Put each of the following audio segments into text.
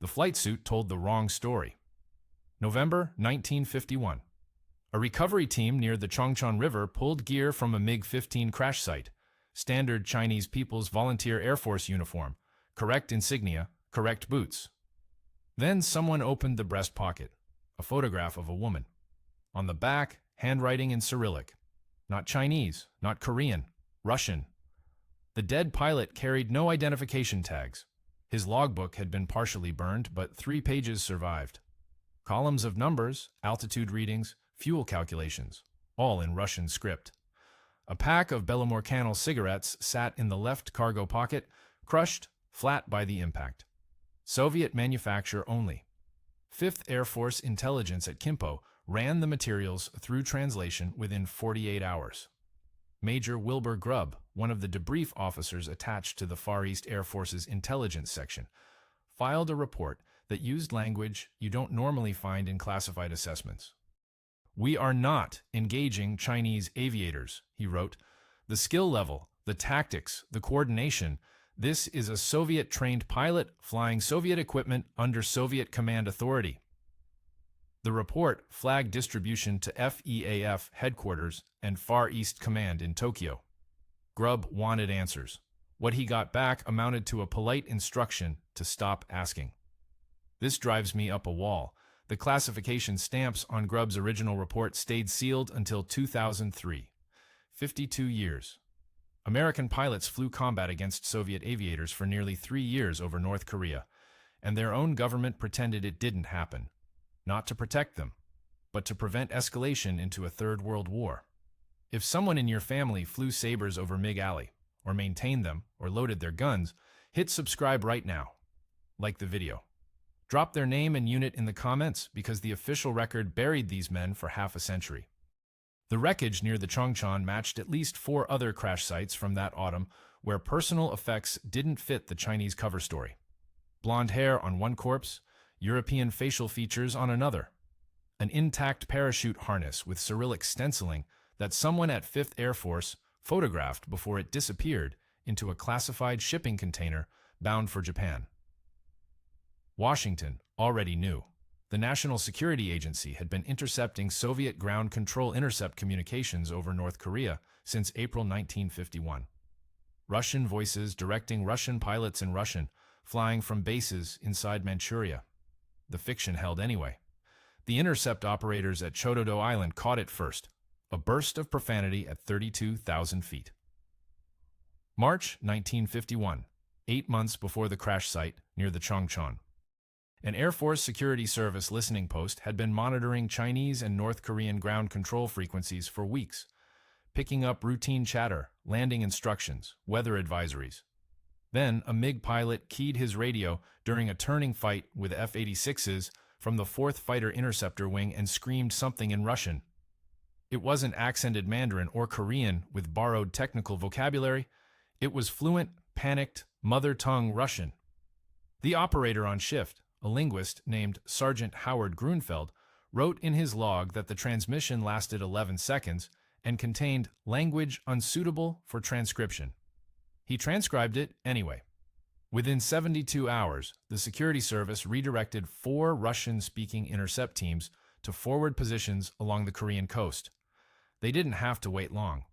The flight suit told the wrong story. November 1951. A recovery team near the Chongchon River pulled gear from a MiG-15 crash site. Standard Chinese People's Volunteer Air Force uniform. Correct insignia, correct boots. Then someone opened the breast pocket. A photograph of a woman. On the back, handwriting in Cyrillic. Not Chinese, not Korean, Russian. The dead pilot carried no identification tags. His logbook had been partially burned, but 3 pages survived. Columns of numbers, altitude readings, fuel calculations, all in Russian script. A pack of Belomorkanal cigarettes sat in the left cargo pocket, crushed, flat by the impact. Soviet manufacture only. 5th Air Force Intelligence at Kimpo ran the materials through translation within 48 hours. Major Wilbur Grubb, one of the debrief officers attached to the Far East Air Force's intelligence section, filed a report that used language you don't normally find in classified assessments. "We are not engaging Chinese aviators," he wrote. "The skill level, the tactics, the coordination, this is a Soviet-trained pilot flying Soviet equipment under Soviet command authority." The report flagged distribution to FEAF headquarters and Far East Command in Tokyo. Grubb wanted answers. What he got back amounted to a polite instruction to stop asking. This drives me up a wall. The classification stamps on Grubb's original report stayed sealed until 2003. 52 years. American pilots flew combat against Soviet aviators for nearly 3 years over North Korea, and their own government pretended it didn't happen. Not to protect them, but to prevent escalation into a Third World War. If someone in your family flew sabers over MiG Alley, or maintained them, or loaded their guns, hit subscribe right now. Like the video. Drop their name and unit in the comments because the official record buried these men for half a century. The wreckage near the Chongchon matched at least 4 other crash sites from that autumn where personal effects didn't fit the Chinese cover story. Blonde hair on one corpse, European facial features on another. An intact parachute harness with Cyrillic stenciling that someone at 5th Air Force photographed before it disappeared into a classified shipping container bound for Japan. Washington already knew. The National Security Agency had been intercepting Soviet ground control intercept communications over North Korea since April 1951. Russian voices directing Russian pilots in Russian, flying from bases inside Manchuria. The fiction held anyway. The intercept operators at Chododo Island caught it first, a burst of profanity at 32,000 feet. March 1951, 8 months before the crash site near the Chongchon. An Air Force Security Service listening post had been monitoring Chinese and North Korean ground control frequencies for weeks, picking up routine chatter, landing instructions, weather advisories. Then a MiG pilot keyed his radio during a turning fight with F-86s from the 4th Fighter Interceptor Wing and screamed something in Russian. It wasn't accented Mandarin or Korean with borrowed technical vocabulary. It was fluent, panicked, mother-tongue Russian. The operator on shift, a linguist named Sergeant Howard Grunfeld, wrote in his log that the transmission lasted 11 seconds and contained language unsuitable for transcription. He transcribed it anyway. Within 72 hours, the security service redirected 4 Russian-speaking intercept teams to forward positions along the Korean coast. They didn't have to wait long.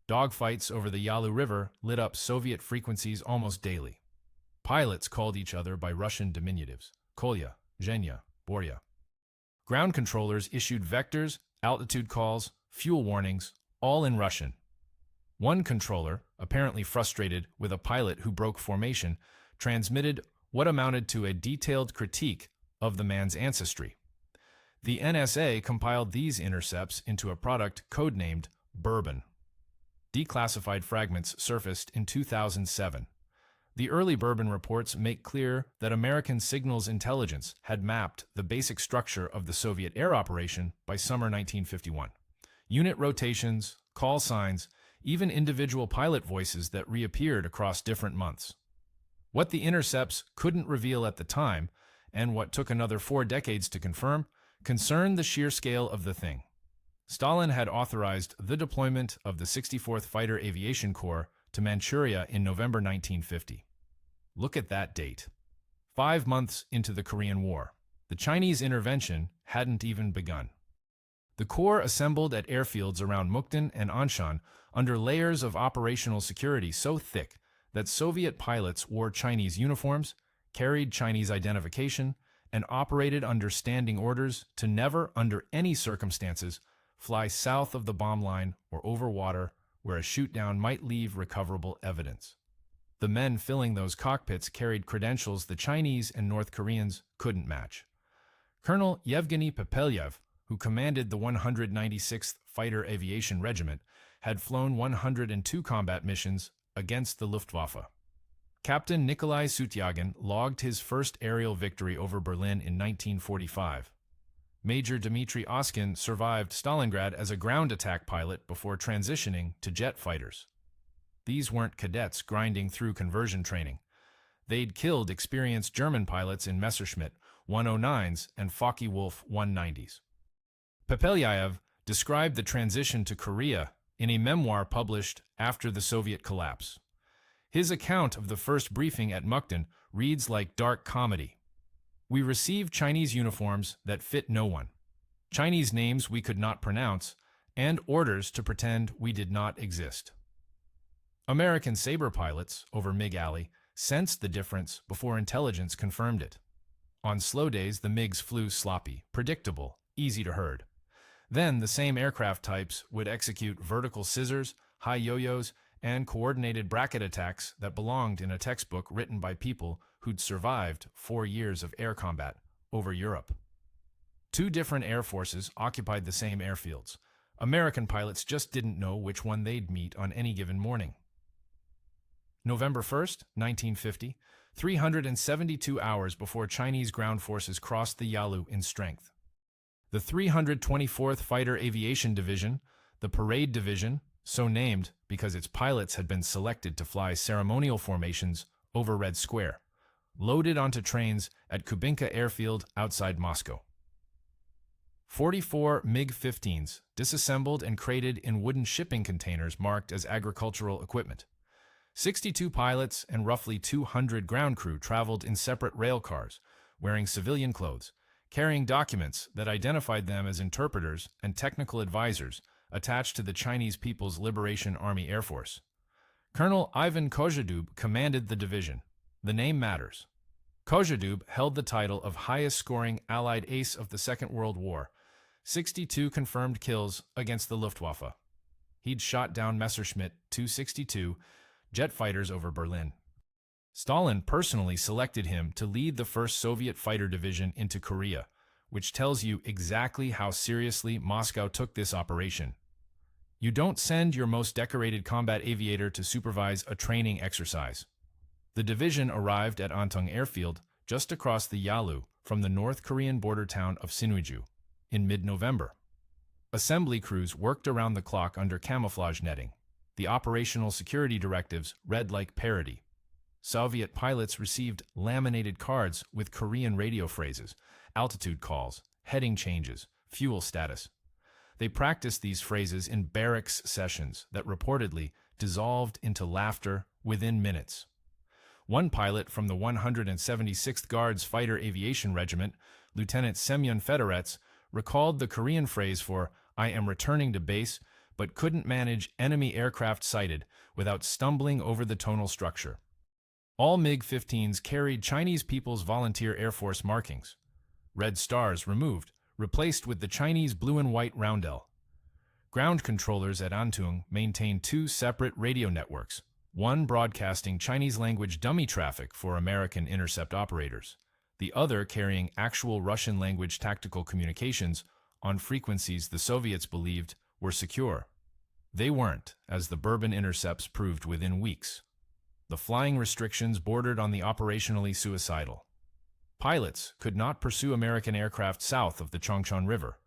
Dogfights over the Yalu River lit up Soviet frequencies almost daily. Pilots called each other by Russian diminutives. Kolya, Zhenya, Borya. Ground controllers issued vectors, altitude calls, fuel warnings, all in Russian. One controller, apparently frustrated with a pilot who broke formation, transmitted what amounted to a detailed critique of the man's ancestry. The NSA compiled these intercepts into a product codenamed Bourbon. Declassified fragments surfaced in 2007. The early Bourbon reports make clear that American signals intelligence had mapped the basic structure of the Soviet air operation by summer 1951. Unit rotations, call signs, even individual pilot voices that reappeared across different months. What the intercepts couldn't reveal at the time, and what took another 4 decades to confirm, concerned the sheer scale of the thing. Stalin had authorized the deployment of the 64th Fighter Aviation Corps to Manchuria in November 1950. Look at that date. 5 months into the Korean War. The Chinese intervention hadn't even begun. The Corps assembled at airfields around Mukden and Anshan under layers of operational security so thick that Soviet pilots wore Chinese uniforms, carried Chinese identification, and operated under standing orders to never, under any circumstances, fly south of the bomb line or over water where a shoot-down might leave recoverable evidence. The men filling those cockpits carried credentials the Chinese and North Koreans couldn't match. Colonel Yevgeny Pepelyaev, who commanded the 196th Fighter Aviation Regiment, had flown 102 combat missions against the Luftwaffe. Captain Nikolai Sutyagin logged his first aerial victory over Berlin in 1945. Major Dmitry Oskin survived Stalingrad as a ground attack pilot before transitioning to jet fighters. These weren't cadets grinding through conversion training. They'd killed experienced German pilots in Messerschmitt 109s and Focke-Wulf 190s. Pepelyaev described the transition to Korea in a memoir published after the Soviet collapse. His account of the first briefing at Mukden reads like dark comedy. We received Chinese uniforms that fit no one, Chinese names we could not pronounce, and orders to pretend we did not exist. American Sabre pilots over MiG Alley sensed the difference before intelligence confirmed it. On slow days, the MiGs flew sloppy, predictable, easy to herd. Then the same aircraft types would execute vertical scissors, high yo-yos, and coordinated bracket attacks that belonged in a textbook written by people who'd survived 4 years of air combat over Europe. 2 different air forces occupied the same airfields. American pilots just didn't know which one they'd meet on any given morning. November 1st, 1950, 372 hours before Chinese ground forces crossed the Yalu in strength. The 324th Fighter Aviation Division, the Parade Division, so named because its pilots had been selected to fly ceremonial formations over Red Square, loaded onto trains at Kubinka Airfield outside Moscow. 44 MiG-15s disassembled and crated in wooden shipping containers marked as agricultural equipment. 62 pilots and roughly 200 ground crew traveled in separate rail cars, wearing civilian clothes, carrying documents that identified them as interpreters and technical advisors attached to the Chinese People's Liberation Army Air Force. Colonel Ivan Kozhedub commanded the division. The name matters. Kozhedub held the title of highest-scoring Allied ace of the Second World War, 62 confirmed kills against the Luftwaffe. He'd shot down Messerschmitt 262 jet fighters over Berlin. Stalin personally selected him to lead the first Soviet fighter division into Korea, which tells you exactly how seriously Moscow took this operation. You don't send your most decorated combat aviator to supervise a training exercise. The division arrived at Antung Airfield just across the Yalu from the North Korean border town of Sinuiju in mid-November. Assembly crews worked around the clock under camouflage netting. The operational security directives read like parody. Soviet pilots received laminated cards with Korean radio phrases, altitude calls, heading changes, fuel status. They practiced these phrases in barracks sessions that reportedly dissolved into laughter within minutes. One pilot from the 176th Guards Fighter Aviation Regiment, Lieutenant Semyon Fedorets, recalled the Korean phrase for "I am returning to base," but couldn't manage enemy aircraft sighted without stumbling over the tonal structure. All MiG-15s carried Chinese People's Volunteer Air Force markings. Red stars removed, replaced with the Chinese blue and white roundel. Ground controllers at Antung maintained 2 separate radio networks, one broadcasting Chinese-language dummy traffic for American intercept operators, the other carrying actual Russian-language tactical communications on frequencies the Soviets believed were secure. They weren't, as the Bourbon intercepts proved within weeks. The flying restrictions bordered on the operationally suicidal. Pilots could not pursue American aircraft south of the Chongchon River,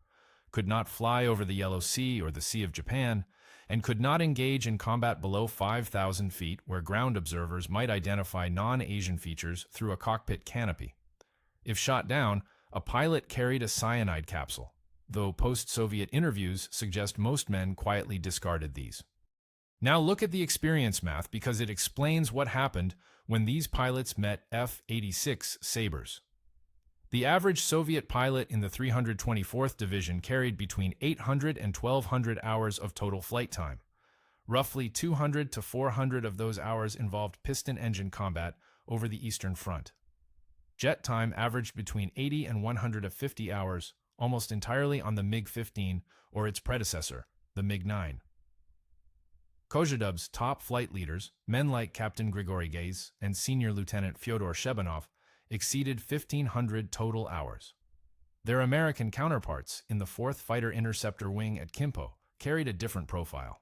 could not fly over the Yellow Sea or the Sea of Japan, and could not engage in combat below 5,000 feet where ground observers might identify non-Asian features through a cockpit canopy. If shot down, a pilot carried a cyanide capsule, though post-Soviet interviews suggest most men quietly discarded these. Now look at the experience math because it explains what happened when these pilots met F-86 Sabres. The average Soviet pilot in the 324th Division carried between 800 and 1,200 hours of total flight time. Roughly 200 to 400 of those hours involved piston engine combat over the Eastern Front. Jet time averaged between 80 and 150 hours, almost entirely on the MiG-15 or its predecessor, the MiG-9. Kozhedub's top flight leaders, men like Captain Grigory Gaze and Senior Lieutenant Fyodor Shebanov, exceeded 1,500 total hours. Their American counterparts in the 4th Fighter Interceptor Wing at Kimpo carried a different profile.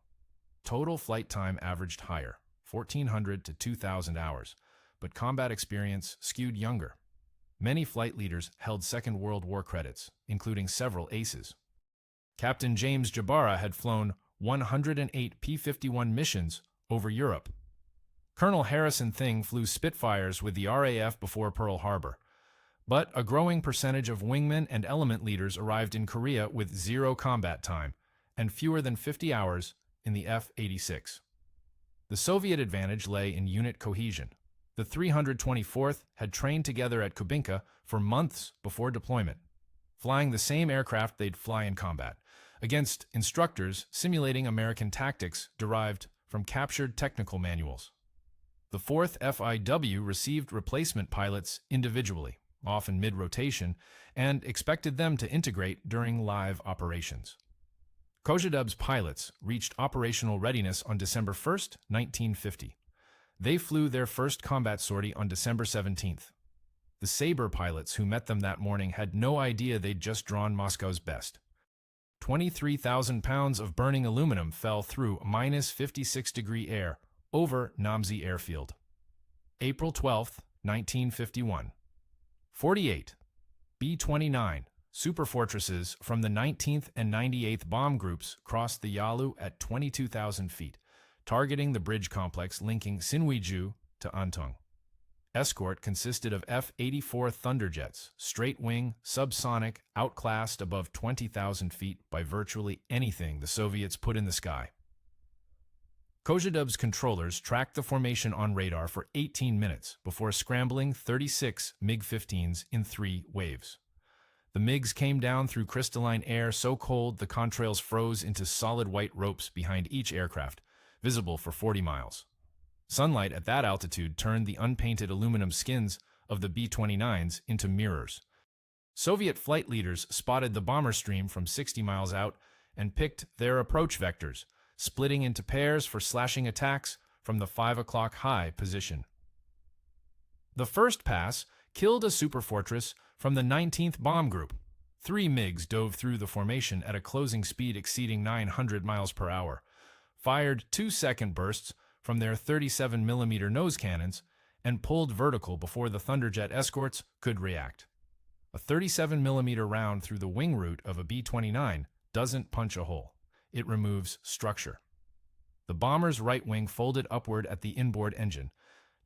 Total flight time averaged higher, 1,400 to 2,000 hours, but combat experience skewed younger. Many flight leaders held Second World War credits, including several aces. Captain James Jabara had flown 108 P-51 missions over Europe. Colonel Harrison Thing flew Spitfires with the RAF before Pearl Harbor, but a growing percentage of wingmen and element leaders arrived in Korea with 0 combat time and fewer than 50 hours in the F-86. The Soviet advantage lay in unit cohesion. The 324th had trained together at Kubinka for months before deployment, flying the same aircraft they'd fly in combat, against instructors simulating American tactics derived from captured technical manuals. The 4th FIW received replacement pilots individually, often mid-rotation, and expected them to integrate during live operations. Kozhedub's pilots reached operational readiness on December 1, 1950. They flew their first combat sortie on December 17th. The Sabre pilots who met them that morning had no idea they'd just drawn Moscow's best. 23,000 pounds of burning aluminum fell through -56-degree air over Namsi airfield. April 12, 1951. 48 B-29 superfortresses from the 19th and 98th bomb groups crossed the Yalu at 22,000 feet, targeting the bridge complex linking Sinwiju to Antung. Escort consisted of F-84 Thunderjets, straight-wing, subsonic, outclassed above 20,000 feet by virtually anything the Soviets put in the sky. Kozhedub's controllers tracked the formation on radar for 18 minutes before scrambling 36 MiG-15s in 3 waves. The MiGs came down through crystalline air so cold the contrails froze into solid white ropes behind each aircraft, visible for 40 miles. Sunlight at that altitude turned the unpainted aluminum skins of the B-29s into mirrors. Soviet flight leaders spotted the bomber stream from 60 miles out and picked their approach vectors, splitting into pairs for slashing attacks from the 5 o'clock high position. The first pass killed a superfortress from the 19th Bomb Group. 3 MiGs dove through the formation at a closing speed exceeding 900 miles per hour, fired 2-second bursts from their 37mm nose cannons, and pulled vertical before the Thunderjet escorts could react. A 37mm round through the wing root of a B-29 doesn't punch a hole. It removes structure. The bomber's right wing folded upward at the inboard engine,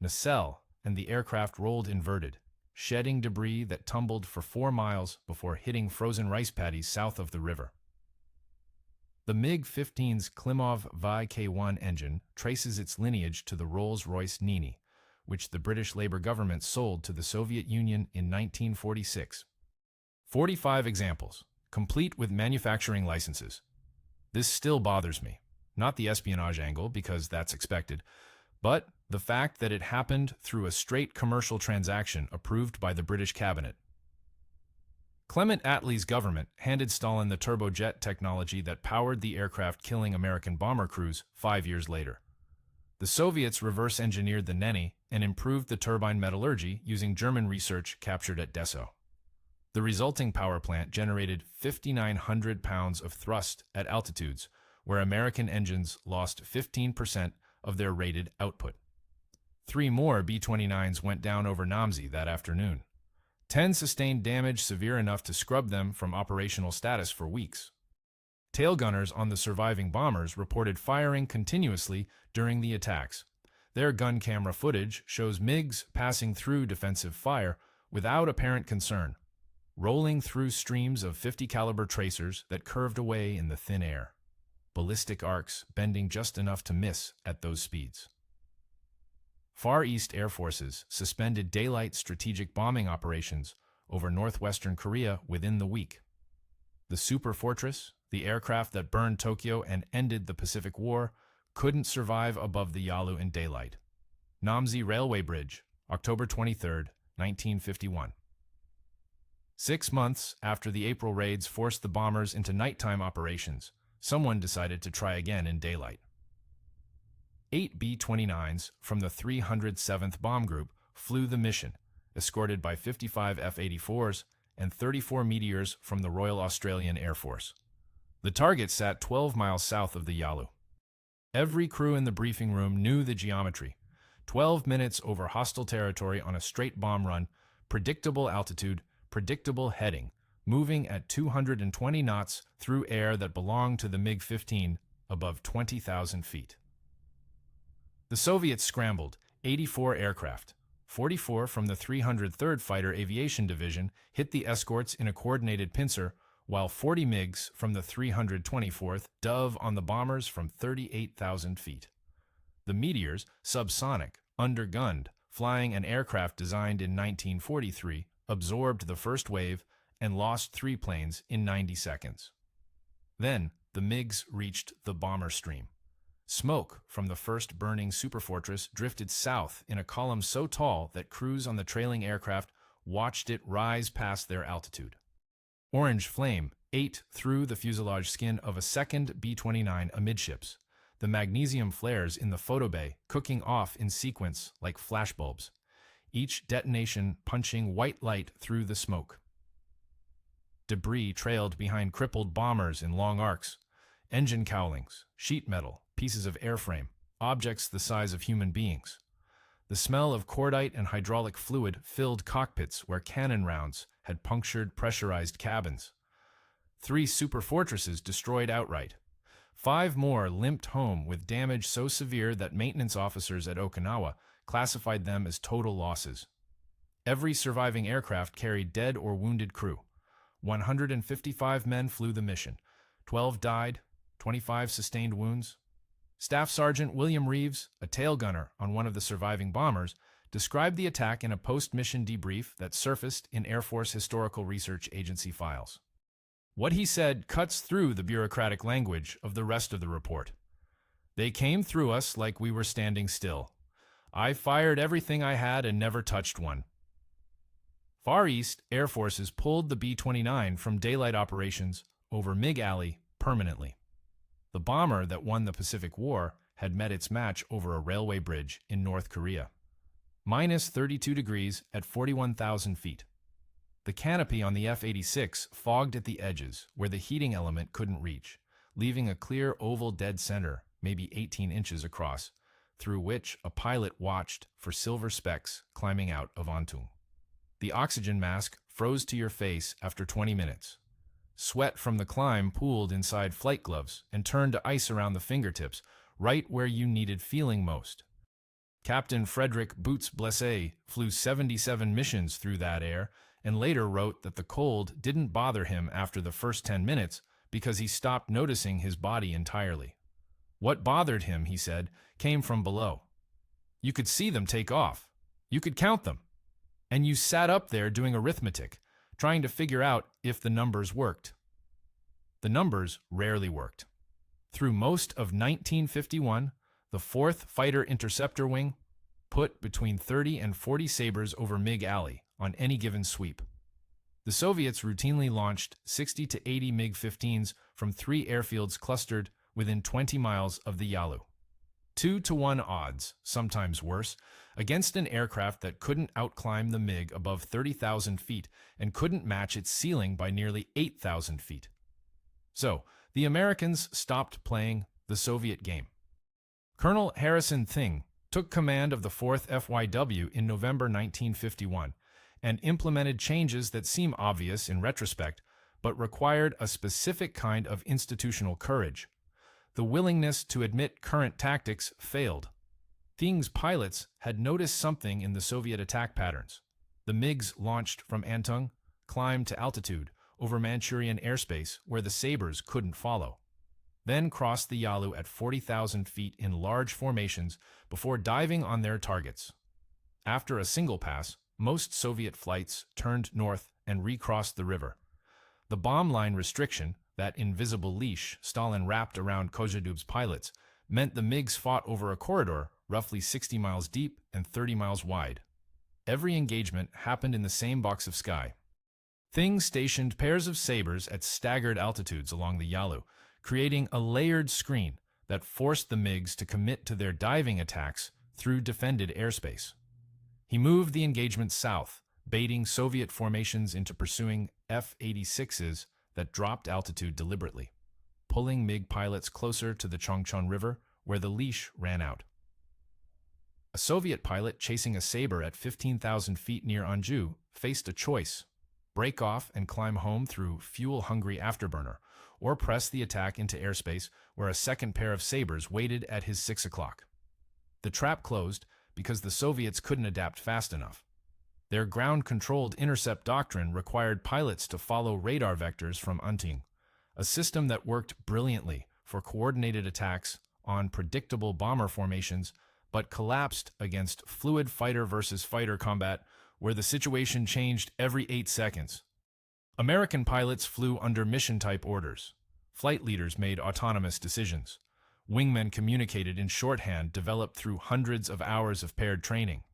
nacelle, and the aircraft rolled inverted, shedding debris that tumbled for 4 miles before hitting frozen rice paddies south of the river. The MiG-15's Klimov VI-K1 engine traces its lineage to the Rolls-Royce Nini, which the British Labour government sold to the Soviet Union in 1946. 45 examples, complete with manufacturing licenses. This still bothers me. Not the espionage angle, because that's expected, but the fact that it happened through a straight commercial transaction approved by the British cabinet. Clement Attlee's government handed Stalin the turbojet technology that powered the aircraft killing American bomber crews 5 years later. The Soviets reverse-engineered the Neni and improved the turbine metallurgy using German research captured at Dessau. The resulting power plant generated 5,900 pounds of thrust at altitudes where American engines lost 15% of their rated output. 3 more B-29s went down over Namsi that afternoon. 10 sustained damage severe enough to scrub them from operational status for weeks. Tail gunners on the surviving bombers reported firing continuously during the attacks. Their gun camera footage shows MiGs passing through defensive fire without apparent concern, rolling through streams of 50 caliber tracers that curved away in the thin air, ballistic arcs bending just enough to miss at those speeds. Far East Air Forces suspended daylight strategic bombing operations over northwestern Korea within the week. The Super Fortress, the aircraft that burned Tokyo and ended the Pacific War, couldn't survive above the Yalu in daylight. Namsi Railway Bridge, October 23, 1951. 6 months after the April raids forced the bombers into nighttime operations, someone decided to try again in daylight. 8 B-29s from the 307th Bomb Group flew the mission, escorted by 55 F-84s and 34 Meteors from the Royal Australian Air Force. The target sat 12 miles south of the Yalu. Every crew in the briefing room knew the geometry. 12 minutes over hostile territory on a straight bomb run, predictable altitude, predictable heading, moving at 220 knots through air that belonged to the MiG-15 above 20,000 feet. The Soviets scrambled. 84 aircraft, 44 from the 303rd Fighter Aviation Division, hit the escorts in a coordinated pincer, while 40 MiGs from the 324th dove on the bombers from 38,000 feet. The Meteors, subsonic, undergunned, flying an aircraft designed in 1943, absorbed the first wave and lost 3 planes in 90 seconds. Then, the MiGs reached the bomber stream. Smoke from the first burning superfortress drifted south in a column so tall that crews on the trailing aircraft watched it rise past their altitude. Orange flame ate through the fuselage skin of a second B-29 amidships, the magnesium flares in the photo bay cooking off in sequence like flashbulbs, each detonation punching white light through the smoke. Debris trailed behind crippled bombers in long arcs, engine cowlings, sheet metal, pieces of airframe, objects the size of human beings. The smell of cordite and hydraulic fluid filled cockpits where cannon rounds had punctured pressurized cabins. 3 superfortresses destroyed outright. 5 more limped home with damage so severe that maintenance officers at Okinawa classified them as total losses. Every surviving aircraft carried dead or wounded crew. 155 men flew the mission. 12 died, 25 sustained wounds. Staff Sergeant William Reeves, a tail gunner on one of the surviving bombers, described the attack in a post-mission debrief that surfaced in Air Force Historical Research Agency files. What he said cuts through the bureaucratic language of the rest of the report. They came through us like we were standing still. I fired everything I had and never touched one. Far East Air Forces pulled the B-29 from daylight operations over MiG Alley permanently. The bomber that won the Pacific War had met its match over a railway bridge in North Korea. Minus 32 degrees at 41,000 feet. The canopy on the F-86 fogged at the edges where the heating element couldn't reach, leaving a clear oval dead center, maybe 18 inches across, through which a pilot watched for silver specks climbing out of Antung. The oxygen mask froze to your face after 20 minutes. Sweat from the climb pooled inside flight gloves and turned to ice around the fingertips, right where you needed feeling most. Captain Frederick Boots Blessé flew 77 missions through that air and later wrote that the cold didn't bother him after the first 10 minutes because he stopped noticing his body entirely. What bothered him, he said, came from below. You could see them take off. You could count them. And you sat up there doing arithmetic, trying to figure out if the numbers worked. The numbers rarely worked. Through most of 1951, the 4th Fighter Interceptor Wing put between 30 and 40 sabers over MiG Alley on any given sweep. The Soviets routinely launched 60 to 80 MiG-15s from 3 airfields clustered within 20 miles of the Yalu. 2-to-1 odds, sometimes worse, against an aircraft that couldn't outclimb the MiG above 30,000 feet and couldn't match its ceiling by nearly 8,000 feet. So, the Americans stopped playing the Soviet game. Colonel Harrison Thing took command of the 4th FYW in November 1951 and implemented changes that seem obvious in retrospect, but required a specific kind of institutional courage. The willingness to admit current tactics failed. Thing's pilots had noticed something in the Soviet attack patterns. The MiGs launched from Antung, climbed to altitude over Manchurian airspace where the sabers couldn't follow. then crossed the Yalu at 40,000 feet in large formations before diving on their targets. After a single pass, most Soviet flights turned north and recrossed the river. The bomb line restriction, that invisible leash Stalin wrapped around Kozhedub's pilots, meant the MiGs fought over a corridor roughly 60 miles deep and 30 miles wide. Every engagement happened in the same box of sky. Things stationed pairs of sabers at staggered altitudes along the Yalu, creating a layered screen that forced the MiGs to commit to their diving attacks through defended airspace. He moved the engagement south, baiting Soviet formations into pursuing F-86s that dropped altitude deliberately, pulling MiG pilots closer to the Chongchon River, where the leash ran out. A Soviet pilot chasing a Sabre at 15,000 feet near Anju faced a choice: break off and climb home through fuel-hungry afterburner, or press the attack into airspace where a second pair of Sabres waited at his 6 o'clock. The trap closed because the Soviets couldn't adapt fast enough. Their ground-controlled intercept doctrine required pilots to follow radar vectors from Unting, a system that worked brilliantly for coordinated attacks on predictable bomber formations, but collapsed against fluid fighter-versus-fighter combat where the situation changed every 8 seconds. American pilots flew under mission-type orders. Flight leaders made autonomous decisions. Wingmen communicated in shorthand developed through hundreds of hours of paired training.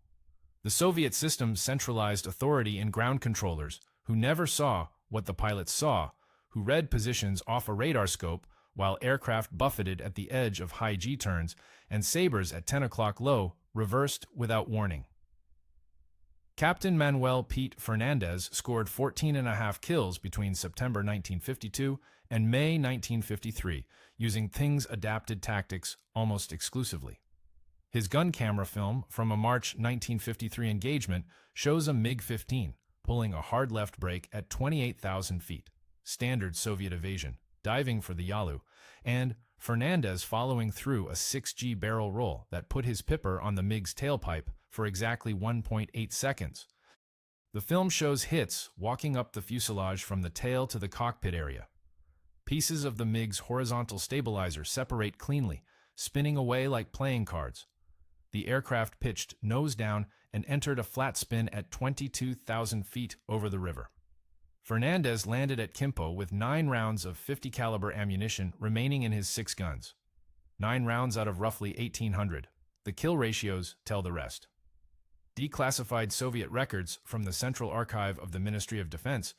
The Soviet system centralized authority in ground controllers who never saw what the pilots saw, who read positions off a radar scope while aircraft buffeted at the edge of high G-turns and Sabres at 10 o'clock low reversed without warning. Captain Manuel Pete Fernandez scored 14.5 kills between September 1952 and May 1953, using Thing's adapted tactics almost exclusively. His gun camera film from a March 1953 engagement shows a MiG-15 pulling a hard left brake at 28,000 feet, standard Soviet evasion, diving for the Yalu, and Fernandez following through a 6G barrel roll that put his Pipper on the MiG's tailpipe for exactly 1.8 seconds. The film shows hits walking up the fuselage from the tail to the cockpit area. Pieces of the MiG's horizontal stabilizer separate cleanly, spinning away like playing cards. The aircraft pitched nose down and entered a flat spin at 22,000 feet over the river. Fernandez landed at Kimpo with 9 rounds of 50 caliber ammunition remaining in his 6 guns. 9 rounds out of roughly 1,800. The kill ratios tell the rest. Declassified Soviet records from the Central Archive of the Ministry of Defense,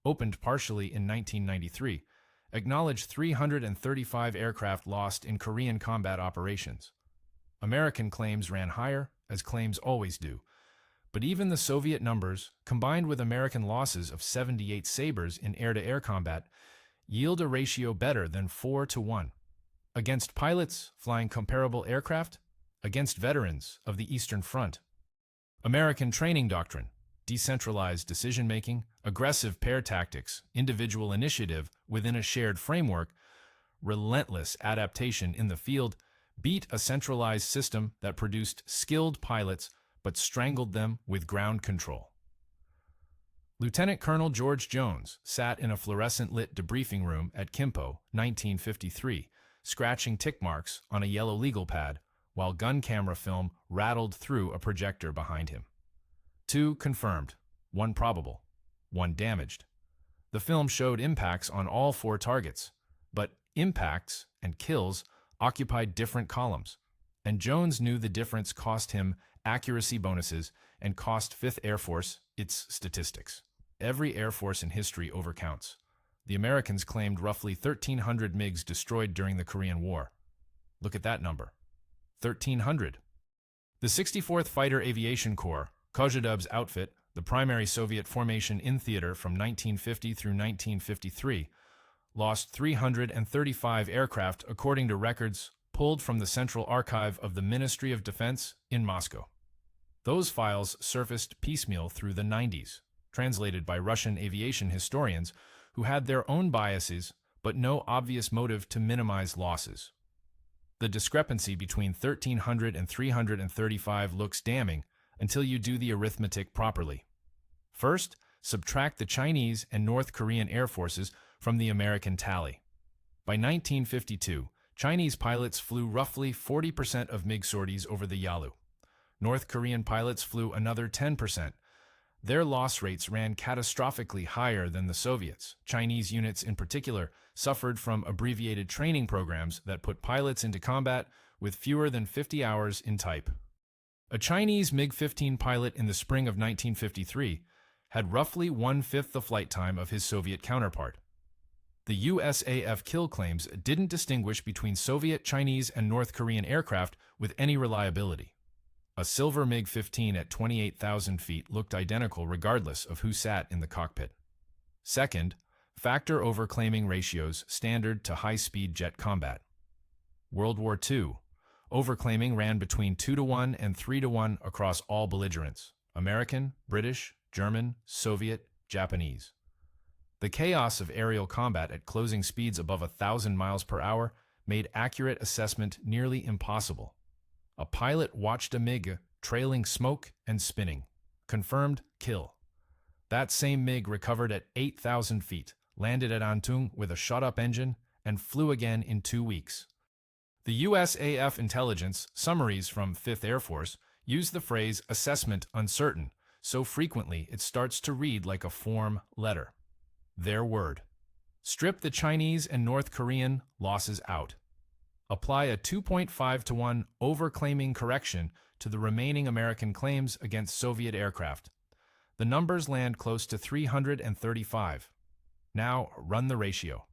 opened partially in 1993, acknowledge 335 aircraft lost in Korean combat operations. American claims ran higher, as claims always do, but even the Soviet numbers, combined with American losses of 78 Sabres in air-to-air combat, yield a ratio better than 4-1. Against pilots flying comparable aircraft, against veterans of the Eastern Front. American training doctrine, decentralized decision-making, aggressive pair tactics, individual initiative within a shared framework, relentless adaptation in the field, beat a centralized system that produced skilled pilots but strangled them with ground control. Lieutenant Colonel George Jones sat in a fluorescent-lit debriefing room at Kimpo, 1953, scratching tick marks on a yellow legal pad, while gun camera film rattled through a projector behind him. 2 confirmed, 1 probable, 1 damaged. The film showed impacts on all 4 targets, but impacts and kills occupied different columns, and Jones knew the difference cost him accuracy bonuses and cost 5th Air Force its statistics. Every Air Force in history overcounts. The Americans claimed roughly 1,300 MiGs destroyed during the Korean War. Look at that number. 1,300. The 64th Fighter Aviation Corps, Kozhedub's outfit, the primary Soviet formation in theater from 1950 through 1953, lost 335 aircraft according to records pulled from the Central Archive of the Ministry of Defense in Moscow. Those files surfaced piecemeal through the 90s, translated by Russian aviation historians who had their own biases but no obvious motive to minimize losses. The discrepancy between 1,300 and 335 looks damning until you do the arithmetic properly. First, subtract the Chinese and North Korean air forces from the American tally. By 1952, Chinese pilots flew roughly 40% of MiG sorties over the Yalu. North Korean pilots flew another 10%. Their loss rates ran catastrophically higher than the Soviets. Chinese units in particular suffered from abbreviated training programs that put pilots into combat with fewer than 50 hours in type. A Chinese MiG-15 pilot in the spring of 1953 had roughly one-fifth the flight time of his Soviet counterpart. The USAF kill claims didn't distinguish between Soviet, Chinese, and North Korean aircraft with any reliability. A silver MiG-15 at 28,000 feet looked identical regardless of who sat in the cockpit. Second, factor overclaiming ratios standard to high-speed jet combat. World War II. Overclaiming ran between 2-to-1 and 3-to-1 across all belligerents: American, British, German, Soviet, Japanese. The chaos of aerial combat at closing speeds above 1,000 miles per hour made accurate assessment nearly impossible. A pilot watched a MiG trailing smoke and spinning. Confirmed kill. That same MiG recovered at 8,000 feet, landed at Antung with a shot-up engine, and flew again in 2 weeks. The USAF intelligence summaries from 5th Air Force use the phrase assessment uncertain so frequently it starts to read like a form letter. Their word. Strip the Chinese and North Korean losses out. Apply a 2.5-to-1 overclaiming correction to the remaining American claims against Soviet aircraft. The numbers land close to 335. Now run the ratio.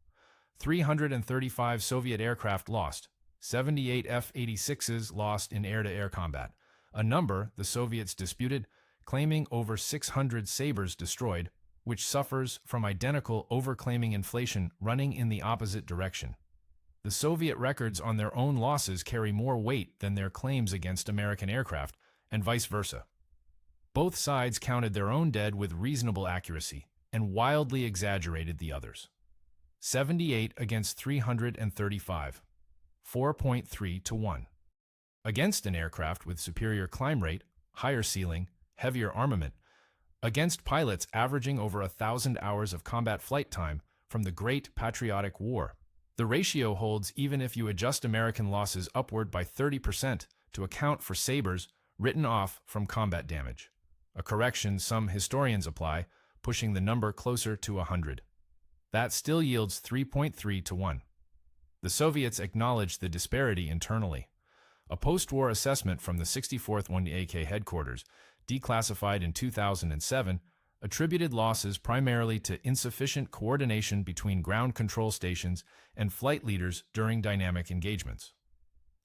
335 Soviet aircraft lost, 78 F-86s lost in air-to-air combat, a number the Soviets disputed, claiming over 600 Sabres destroyed, which suffers from identical overclaiming inflation running in the opposite direction. The Soviet records on their own losses carry more weight than their claims against American aircraft, and vice versa. Both sides counted their own dead with reasonable accuracy and wildly exaggerated the others. 78 against 335, 4.3 to 1. Against an aircraft with superior climb rate, higher ceiling, heavier armament, against pilots averaging over 1,000 hours of combat flight time from the Great Patriotic War. The ratio holds even if you adjust American losses upward by 30% to account for Sabres written off from combat damage, a correction some historians apply, pushing the number closer to 100. That still yields 3.3 to 1. The Soviets acknowledged the disparity internally. A post-war assessment from the 64th 1AK headquarters, declassified in 2007, attributed losses primarily to insufficient coordination between ground control stations and flight leaders during dynamic engagements.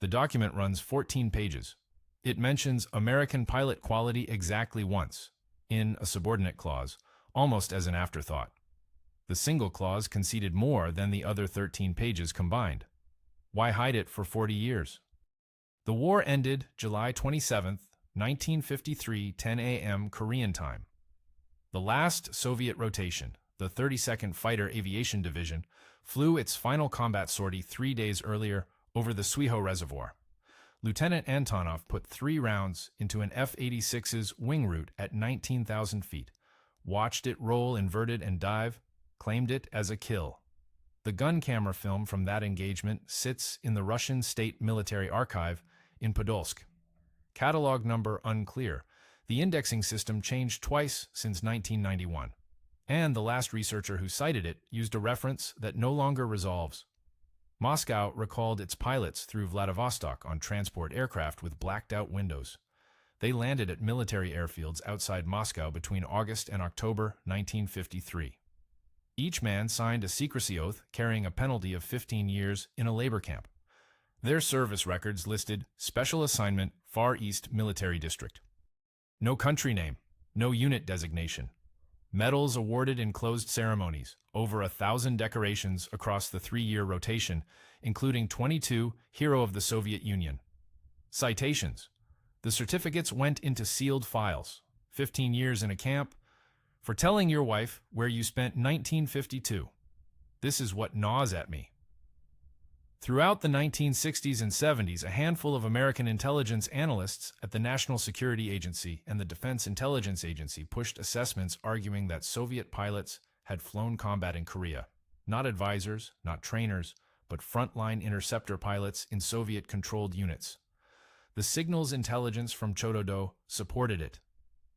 The document runs 14 pages. It mentions American pilot quality exactly once, in a subordinate clause, almost as an afterthought. The single clause conceded more than the other 13 pages combined. Why hide it for 40 years? The war ended July 27, 1953, 10 a.m. Korean time. The last Soviet rotation, the 32nd Fighter Aviation Division, flew its final combat sortie 3 days earlier over the Suiho Reservoir. Lieutenant Antonov put 3 rounds into an F-86's wing root at 19,000 feet, watched it roll inverted and dive, claimed it as a kill. The gun camera film from that engagement sits in the Russian State Military Archive in Podolsk. Catalog number unclear. The indexing system changed twice since 1991, and the last researcher who cited it used a reference that no longer resolves. Moscow recalled its pilots through Vladivostok on transport aircraft with blacked-out windows. They landed at military airfields outside Moscow between August and October 1953. Each man signed a secrecy oath carrying a penalty of 15 years in a labor camp. Their service records listed Special Assignment, Far East Military District. No country name, no unit designation. Medals awarded in closed ceremonies, over 1,000 decorations across the 3-year rotation, including 22 Hero of the Soviet Union. Citations. The certificates went into sealed files. 15 years in a camp. For telling your wife where you spent 1952. This is what gnaws at me. Throughout the 1960s and 70s, a handful of American intelligence analysts at the National Security Agency and the Defense Intelligence Agency pushed assessments arguing that Soviet pilots had flown combat in Korea. Not advisors, not trainers, but frontline interceptor pilots in Soviet-controlled units. The signals intelligence from Chododo supported it.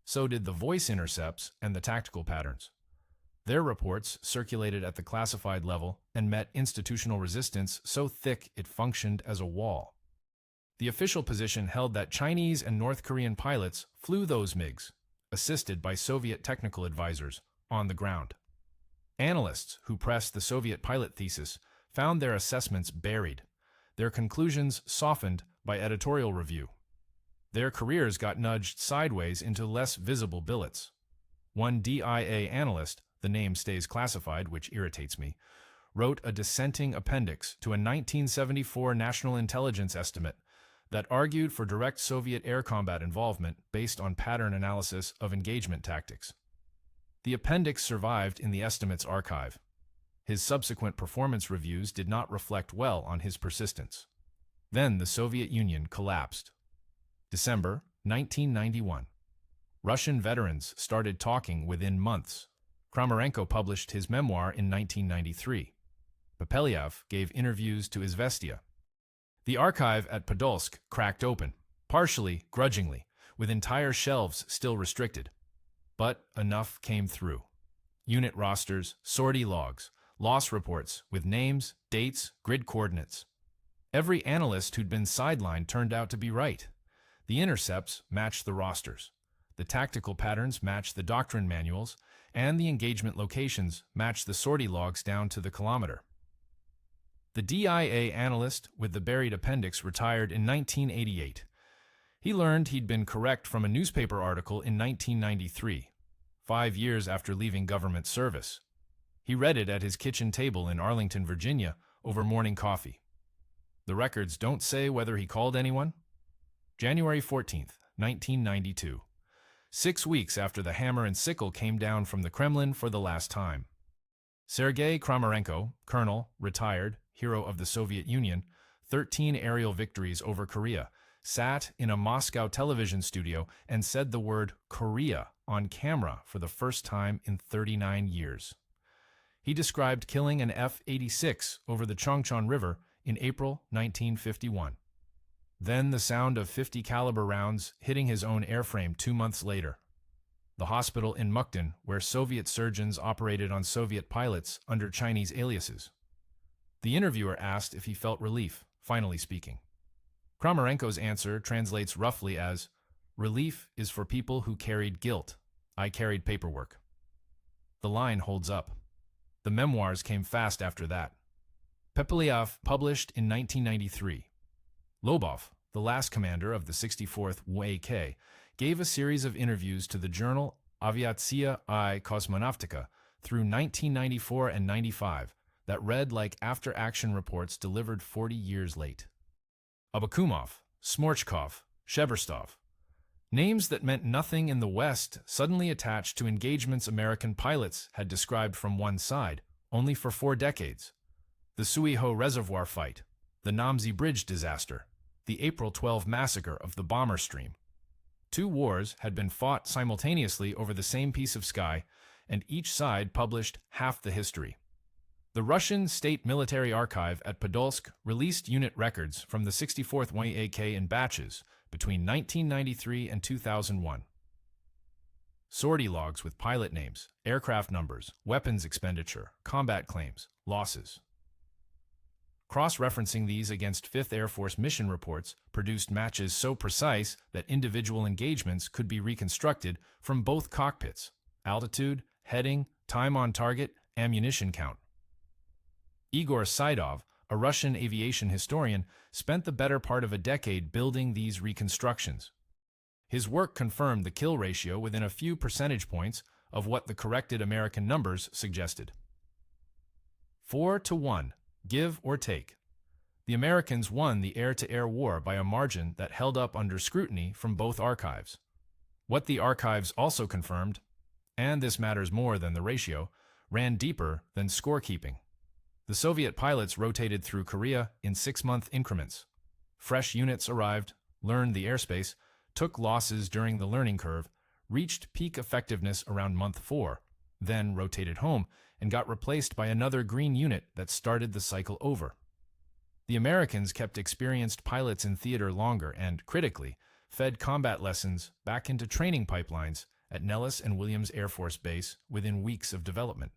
So did the voice intercepts and the tactical patterns. Their reports circulated at the classified level and met institutional resistance so thick it functioned as a wall. The official position held that Chinese and North Korean pilots flew those MiGs, assisted by Soviet technical advisors, on the ground. Analysts who pressed the Soviet pilot thesis found their assessments buried, their conclusions softened by editorial review. Their careers got nudged sideways into less visible billets. One DIA analyst, the name stays classified, which irritates me, wrote a dissenting appendix to a 1974 National Intelligence Estimate that argued for direct Soviet air combat involvement based on pattern analysis of engagement tactics. The appendix survived in the estimate's archive. His subsequent performance reviews did not reflect well on his persistence. Then the Soviet Union collapsed. December 1991. Russian veterans started talking within months. Kramarenko published his memoir in 1993. Pepelyaev gave interviews to Izvestia. The archive at Podolsk cracked open, partially grudgingly, with entire shelves still restricted. But enough came through. Unit rosters, sortie logs, loss reports with names, dates, grid coordinates. Every analyst who'd been sidelined turned out to be right. The intercepts matched the rosters. The tactical patterns matched the doctrine manuals, and the engagement locations matched the sortie logs down to the kilometer. The DIA analyst with the buried appendix retired in 1988. He learned he'd been correct from a newspaper article in 1993, 5 years after leaving government service. He read it at his kitchen table in Arlington, Virginia, over morning coffee. The records don't say whether he called anyone. January 14th, 1992. 6 weeks after the hammer and sickle came down from the Kremlin for the last time. Sergei Kramarenko, colonel, retired, hero of the Soviet Union, 13 aerial victories over Korea, sat in a Moscow television studio and said the word Korea on camera for the first time in 39 years. He described killing an F-86 over the Chongchon River in April 1951. Then the sound of 50 caliber rounds hitting his own airframe 2 months later. The hospital in Mukden, where Soviet surgeons operated on Soviet pilots under Chinese aliases. The interviewer asked if he felt relief, finally speaking. Kramarenko's answer translates roughly as, "Relief is for people who carried guilt. I carried paperwork." The line holds up. The memoirs came fast after that. Pepelyaev published in 1993. Lobov, the last commander of the 64th WAK, gave a series of interviews to the journal Aviatsiya I Kosmonautika through 1994 and 95 that read like after-action reports delivered 40 years late. Abakumov, Smorchkov, Sheberstov. Names that meant nothing in the West suddenly attached to engagements American pilots had described from one side, only for 4 decades. The Suiho Reservoir fight, the Namsi Bridge disaster, the April 12 massacre of the bomber stream. 2 wars had been fought simultaneously over the same piece of sky, and each side published half the history. The Russian State Military Archive at Podolsk released unit records from the 64th WAK in batches between 1993 and 2001. Sortie logs with pilot names, aircraft numbers, weapons expenditure, combat claims, losses. Cross-referencing these against 5th Air Force mission reports produced matches so precise that individual engagements could be reconstructed from both cockpits: altitude, heading, time on target, ammunition count. Igor Saidov, a Russian aviation historian, spent the better part of a decade building these reconstructions. His work confirmed the kill ratio within a few percentage points of what the corrected American numbers suggested. 4-1. Give or take. The Americans won the air-to-air war by a margin that held up under scrutiny from both archives. What the archives also confirmed, and this matters more than the ratio, ran deeper than scorekeeping. The Soviet pilots rotated through Korea in 6-month increments. Fresh units arrived, learned the airspace, took losses during the learning curve, reached peak effectiveness around month 4, then rotated home and got replaced by another green unit that started the cycle over. The Americans kept experienced pilots in theater longer and, critically, fed combat lessons back into training pipelines at Nellis and Williams Air Force Base within weeks of development.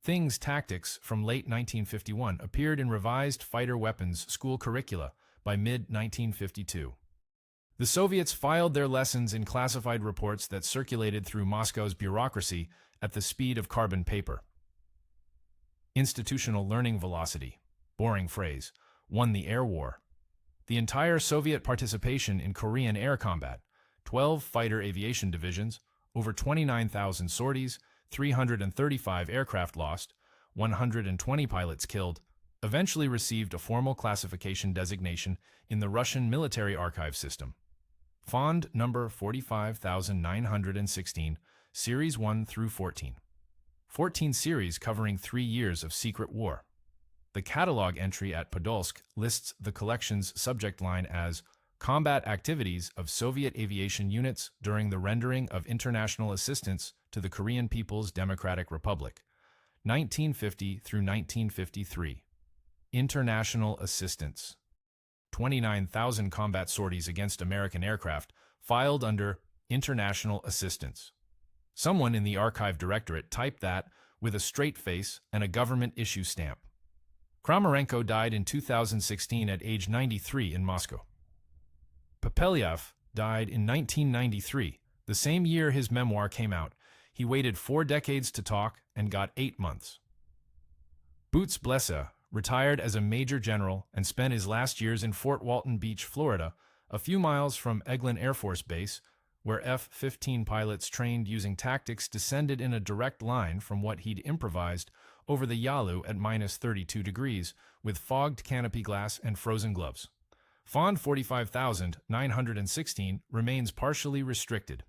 Things tactics from late 1951 appeared in revised fighter weapons school curricula by mid-1952. The Soviets filed their lessons in classified reports that circulated through Moscow's bureaucracy at the speed of carbon paper. Institutional learning velocity, boring phrase, won the air war. The entire Soviet participation in Korean air combat, 12 fighter aviation divisions, over 29,000 sorties, 335 aircraft lost, 120 pilots killed, eventually received a formal classification designation in the Russian military archive system. Fond number 45,916, Series 1 through 14. 14 series covering 3 years of secret war. The catalog entry at Podolsk lists the collection's subject line as Combat Activities of Soviet Aviation Units During the Rendering of International Assistance to the Korean People's Democratic Republic, 1950 through 1953. International Assistance. 29,000 combat sorties against American aircraft filed under International Assistance. Someone in the archive directorate typed that with a straight face and a government issue stamp. Kramarenko died in 2016 at age 93 in Moscow. Pepelyaev died in 1993, the same year his memoir came out. He waited 4 decades to talk and got 8 months. Boots Blesa retired as a major general and spent his last years in Fort Walton Beach, Florida, a few miles from Eglin Air Force Base, where F-15 pilots trained using tactics descended in a direct line from what he'd improvised over the Yalu at minus 32 degrees, with fogged canopy glass and frozen gloves. Fond 45,916 remains partially restricted.